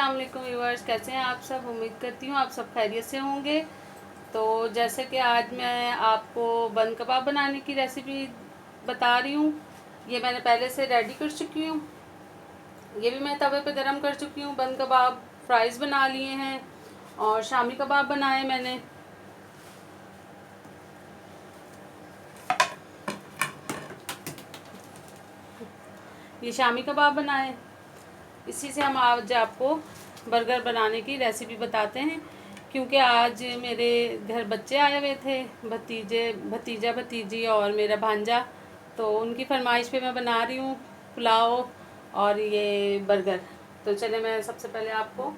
अस्सलाम वालेकुम व्यूअर्स, कैसे हैं आप सब। उम्मीद करती हूँ आप सब खैरियत से होंगे। तो जैसे कि आज मैं आपको बन कबाब बनाने की रेसिपी बता रही हूँ। ये मैंने पहले से रेडी कर चुकी हूँ। ये भी मैं तवे पे गरम कर चुकी हूँ। बन कबाब फ्राइज़ बना लिए हैं और शामी कबाब बनाए मैंने। ये शामी कबाब बनाए। इसी से हम आज आपको बर्गर बनाने की रेसिपी बताते हैं, क्योंकि आज मेरे घर बच्चे आए हुए थे, भतीजा भतीजी और मेरा भांजा। तो उनकी फरमाइश पे मैं बना रही हूँ पुलाव और ये बर्गर। तो चले मैं सबसे पहले आपको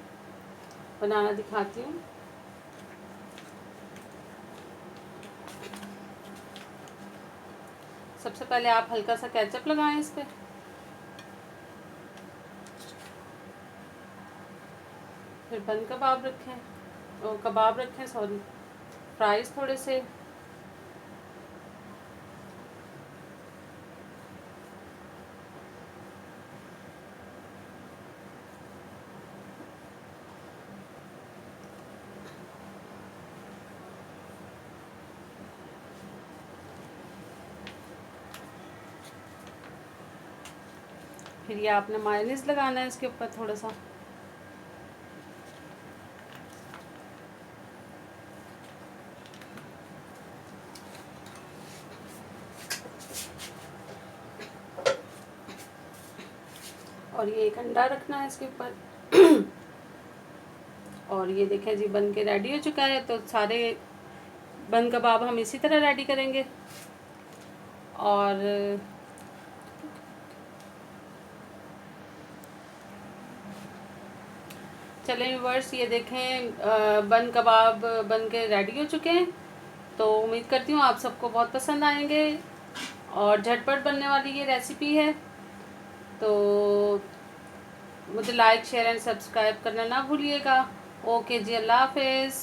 बनाना दिखाती हूँ। सबसे पहले आप हल्का सा केचप लगाएं इस पर। फिर बन कबाब रखें, और कबाब रखें, सॉरी, फ्राइज़ थोड़े से। फिर ये आपने मायोनीज़ लगाना है इसके ऊपर थोड़ा सा। और ये एक अंडा रखना है इसके ऊपर। और ये देखें जी, बन के रेडी हो चुका है। तो सारे बन कबाब हम इसी तरह रेडी करेंगे। और चलें व्यूअर्स, ये देखें बन कबाब बन के रेडी हो चुके हैं। तो उम्मीद करती हूँ आप सबको बहुत पसंद आएंगे और झटपट बनने वाली ये रेसिपी है। तो मुझे लाइक शेयर एंड सब्सक्राइब करना ना भूलिएगा। ओके जी, अल्लाह हाफिज़।